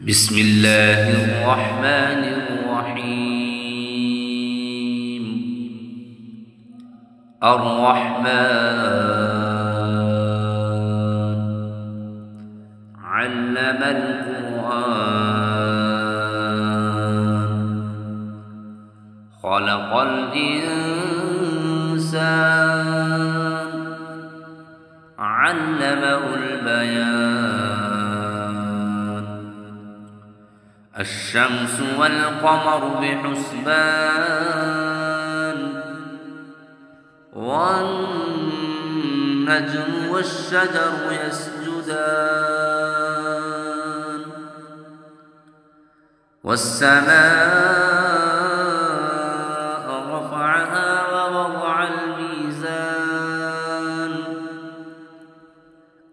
بسم الله الرحمن الرحيم. الرحمن علم القرآن خلق الإنسان علمه البيان. الشمس والقمر بحسبان والنجم والشجر يسجدان والسماء رفعها ووضع الميزان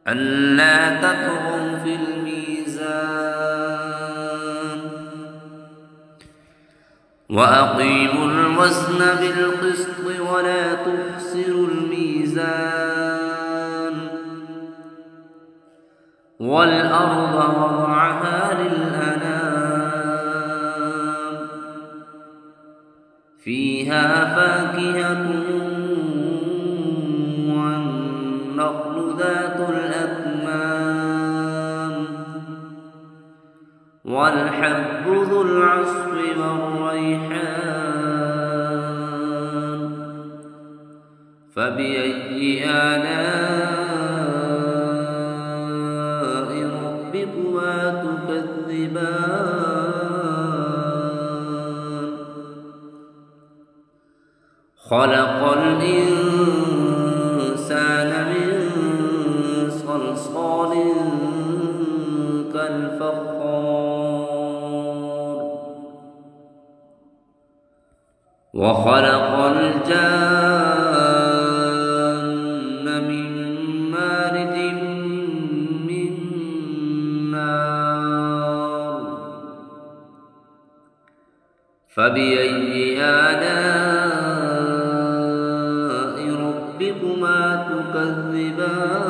ألا تطغوا في الميزان وأقيموا الوزن بالقسط ولا تخسروا الميزان والأرض وضعها للأنام فيها فاكهة والنخل ذات الأكمام والحب ذو العصف والريحان فبأي آلاء ربكما تكذبان. خلق الإنسان من صلصال كالفخار وخلق الجان من مارد من نار فبأي آلاء ربكما تكذبان.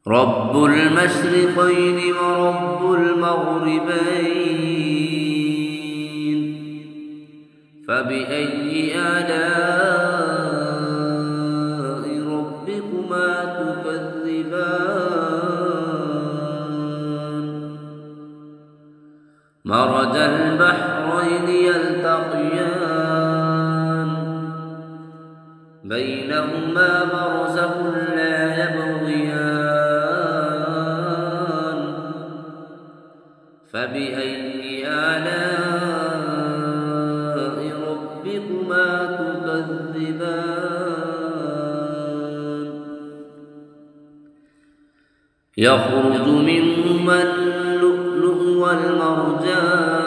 رب المشرقين ورب المغربين فبأي آلاء ربكما تكذبان. مرج البحرين يلتقيان بينهما برزخ لا يبغيان فبأي آلاء ربكما تكذبان. يخرج منهما اللؤلؤ والمرجان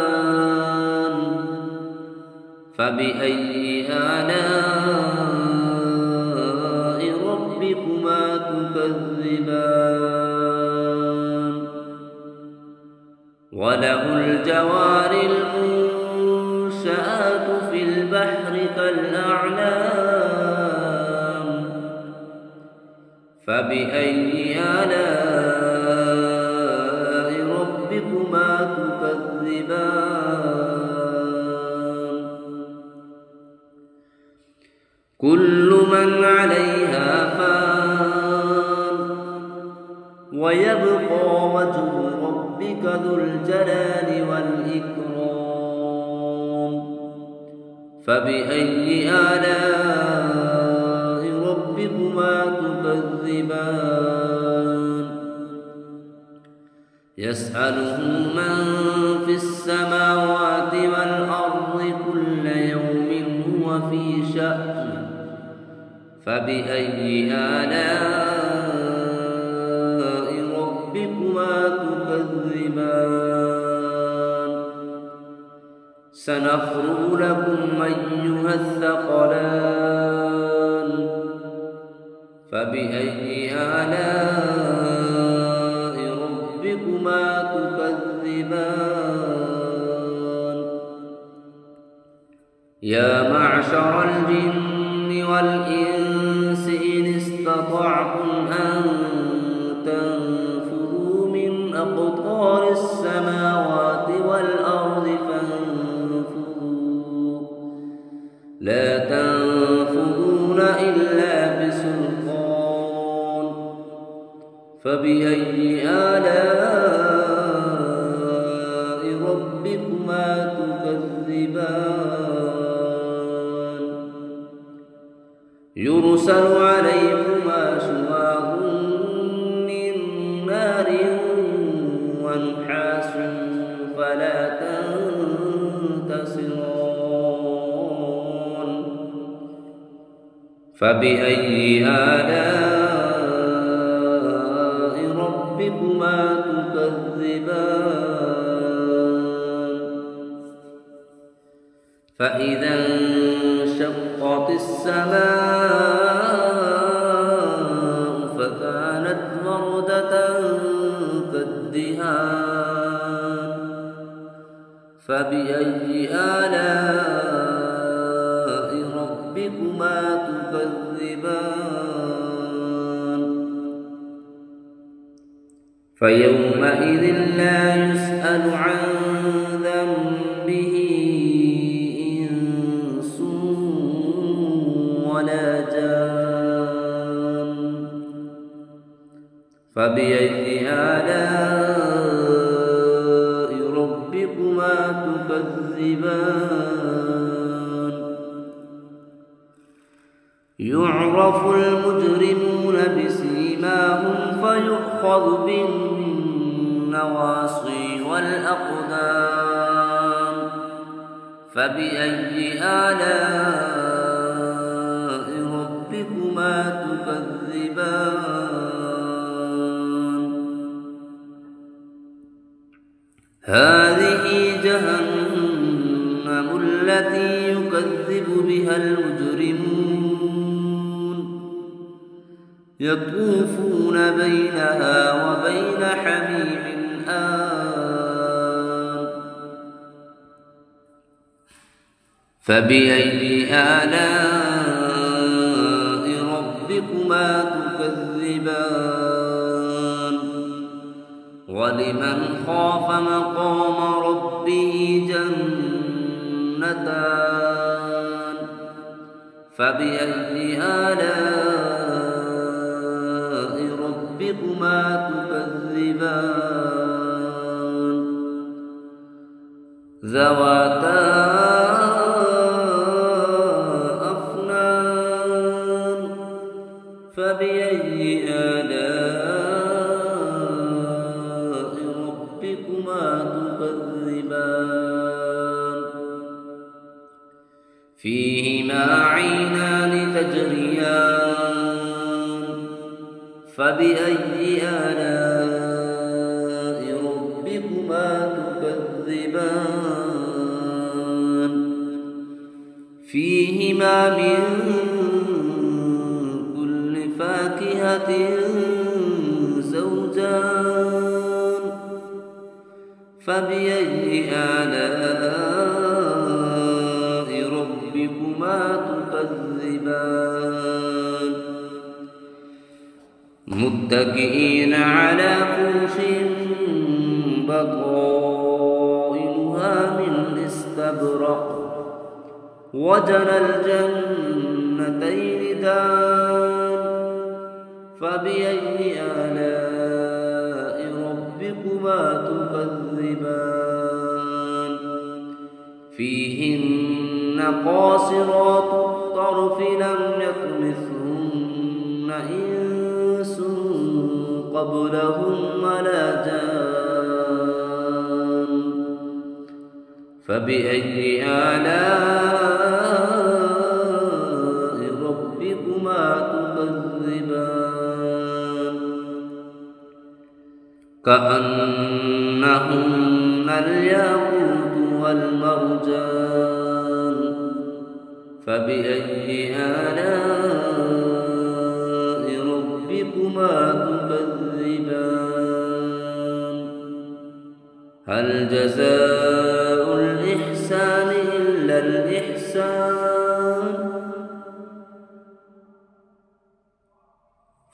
فبأي آلاء ربكما تكذبان. وله الجوار المنشآت في البحر كالأعلام فبأي آلاء ربكما تكذبان. كل من عليها فان ويبقى وجه ربك ذو الجلال والإكرام فبأي آلاء ربكما تكذبان. يسأله من في السماوات والأرض كل يوم هو في شأن فبأي آلاء ربكما تكذبان. سنفرغ لكم أيها الثقلان فبأي آلاء ربكما تكذبان. يا معشر الجن والإنس إن استطعتم فبأي آلاء ربكما تكذبان يرسل عليكما شواظ من نار ونحاس فلا تنتصران فبأي آلاء ربكما تكذبان فإذا انشقت السماء فكانت وردة كالدهان فبأي آلاء ربكما تكذبان فيومئذ لا يسأل عن ذنبه إنس ولا جان فبأي آلاء ربكما تكذبان يعرف المجرمون بسيماهم فيؤخذ بالنواصي والأقدام فبأي آلاء ربكما تكذبان هذه جهنم التي يكذب بها المجرمون يطوفون بينها وبين حميم آن فبأي آلاء ربكما تكذبان ولمن خاف مقام ربه جنتان فبأي آلاء ربكما تكذبان ذواتا أفنان فبأي آلاء ربكما تكذبان فيهما عينان تجريان فبأي آلاء ربكما تكذبان فيهما من كل فاكهة زوجان فبأي آلاء ربكما تكذبان متكئين على فرش بطائنها من استبرق وجنى الجنتين دان فبأي آلاء ربكما تكذبان فيهن قاصرات الطرف لم يطمثهن إنس قبلهم ولا جان فبأي آلاء ربكما تكذبان كأنهن الياقوت والمرجان فبأي آلاء ربكما تكذبان هل جزاء الإحسان إلا الإحسان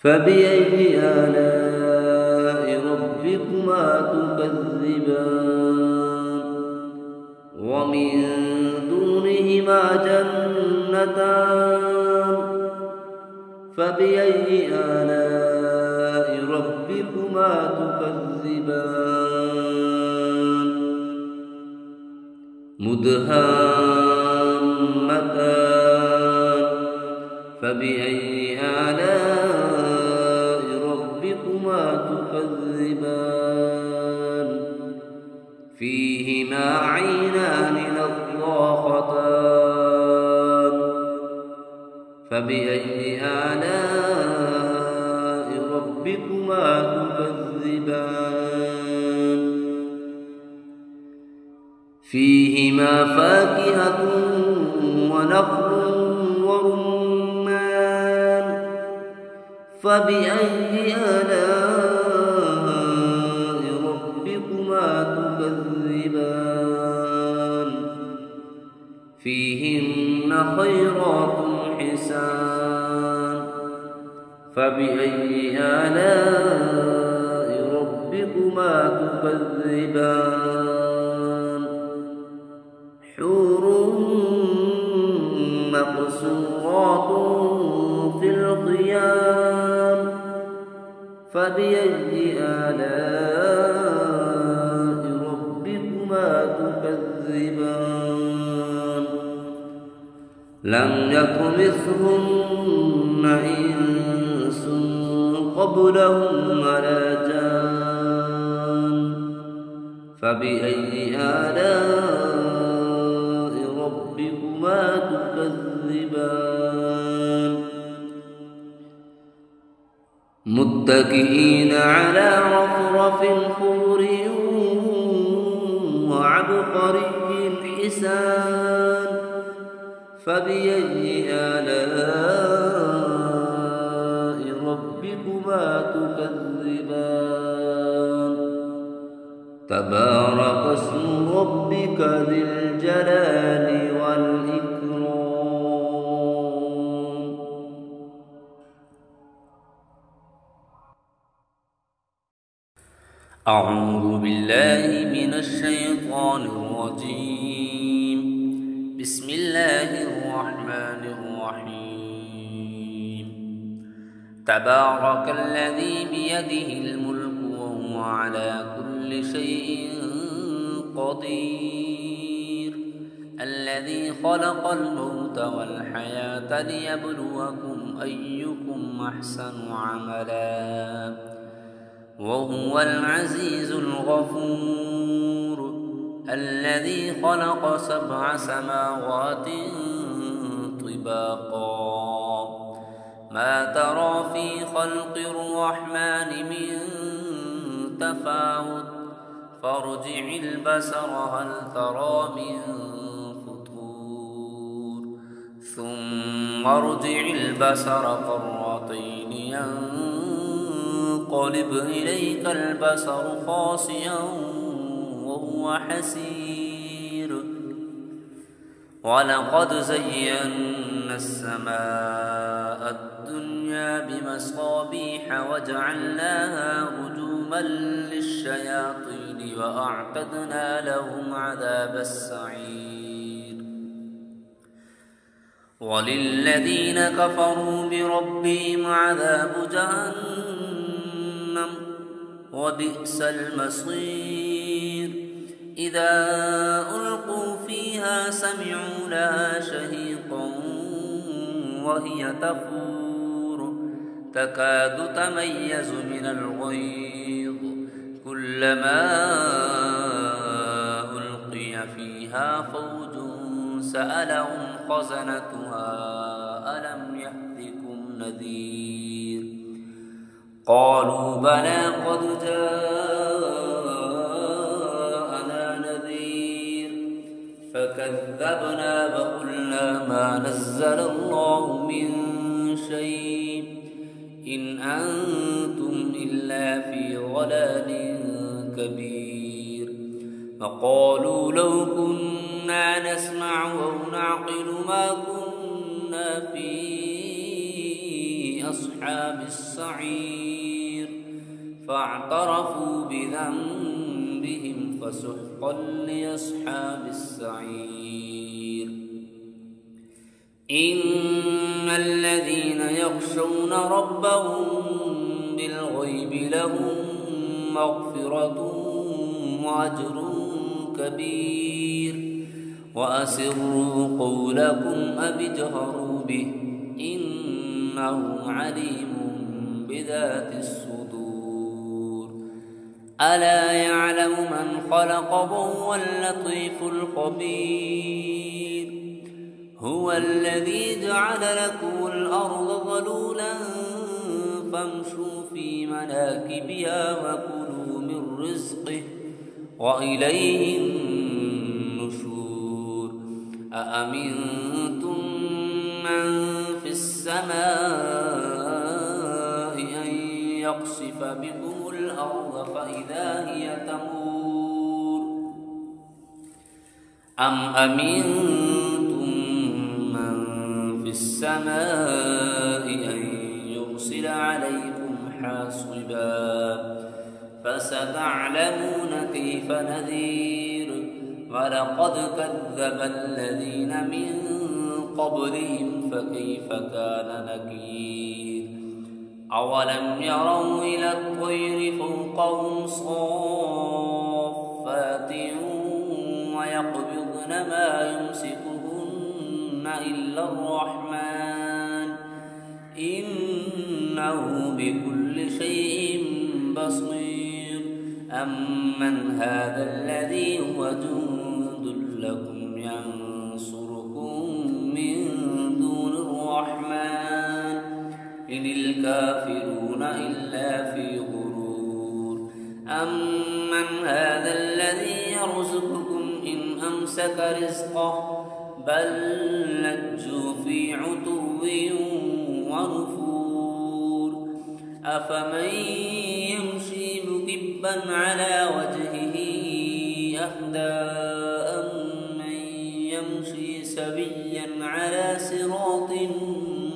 فبأي آلاء ربكما تكذبان ومن دونهما جنتان فبأي آلاء ربكما تكذبان مدهامتان فبأي آلاء ربكما تكذبان فيهما عينان نضاختان فبأي آلاء ربكما تكذبان فيهما فاكهة ونخل ورمان فبأي آلاء ربكما تكذبان فيهن خيرات حسان فبأي آلاء ربكما تكذبان حور مقصورات في الخيام فبأي آلاء ربكما تكذبان لم يطمثهن إنس قبلهم ولا جان فبأي آلاء ربكما تكذبان متكئين على رفرف خضر وعبقري حسان فبأي آلاء ربكما تكذبان تبارك اسم ربك ذي الجلال والإكرام أعوذ بالله من الشيطان الرجيم بسم الله الرحمن الرحيم تبارك الذي بيده الملك وهو على كل شيء قدير الذي خلق الموت والحياة ليبلوكم أيكم أحسن عملا وهو العزيز الغفور الذي خلق 7 سماوات طباقا ما ترى في خلق الرحمن من تفاوت فارجع البصر هل ترى من فطور ثم ارجع البصر كرتين ينقلب إليك البصر خاسئا وهو حسير ولقد زينا السماء الدنيا بمصابيح وجعلناها رجوما للشياطين وأعتدنا لهم عذاب السعير وللذين كفروا بربهم عذاب جهنم وبئس المصير إذا ألقوا فيها سمعوا لها شهيقا وهي تفور تكاد تميز من الغيظ كلما ألقي فيها فوج سألهم خزنتها ألم يأتكم نذير قالوا بلى قد جاءنا نذير فكذبنا وقلنا ما نزل الله من شيء إن أنتم إلا في ضلال كبير وقالوا لو كنا نسمع أو نعقل ما كنا في أصحاب السعير فاعترفوا بذنبهم فسحقا لأصحاب السعير إن الذين يخشون ربهم بالغيب لهم مغفرة وأجر كبير وأسروا قولكم أو اجهروا به إنه عليم بذات الصدور ألا يعلم من خلق وهو اللطيف الخبير هو الذي جعل لكم الأرض ذلولا فامشوا في مناكبها وكلوا من رزقه وإليه النشور أأمنتم من في السماء أن يقصف بكم الأرض فإذا هي تمور أم أمنتم من في السماء أن يرسل عليكم حاصبا فستعلمون كيف نذير ولقد كذب الذين من قبلهم فكيف كان نكير أولم يروا إلى الطير فوقهم صافات ويقبضن ما يمسكهن إلا الرحمن إنه بكل شيء بصير أمن هذا الذي هو جند لكم ينصركم من دون الرحمن إن الكافرون إلا في غرور أمن هذا الذي يرزقكم إن أمسك رزقه بل لجوا في عتو ونفور أفمن يمشي مكبا على وجهه أهدى أمن يمشي سويا على صراط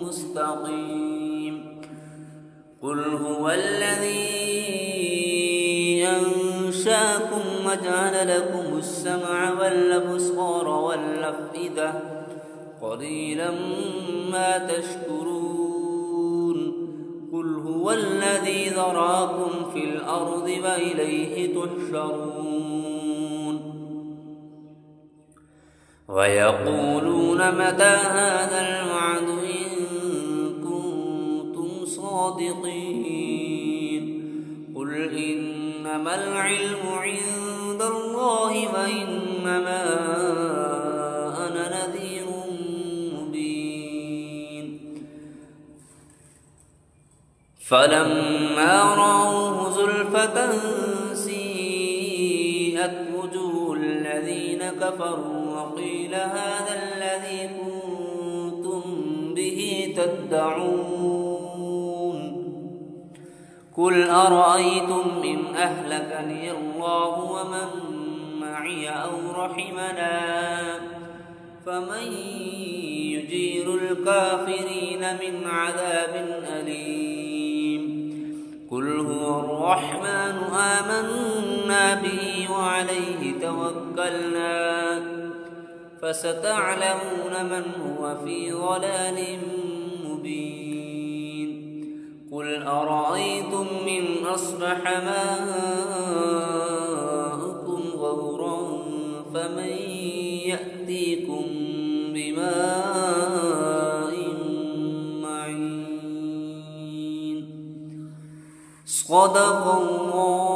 مستقيم قل هو الذي أنشاكم وجعل لكم السمع والأبصار والأفئدة قليلا ما تشكرون قل هو الذي ذراكم في الأرض وإليه تحشرون ويقولون متى هذا الوعد إن كنتم صادقين قل إنما العلم عند الله وإنما أنا نذير مبين فلما رأوه زلفة سيئت وجوه الذين كفروا وقيل هذا الذي كنتم به تدعون قل أرأيتم إن أهلكني الله ومن معي أو رحمنا فمن يجير الكافرين من عذاب أليم قل هو الرحمن آمنا به وعليه توكلنا فستعلمون من هو في ضلال مبين قل أرأيتم إن أصبح ماؤكم غورا فمن يأتيكم بماء معين صدق الله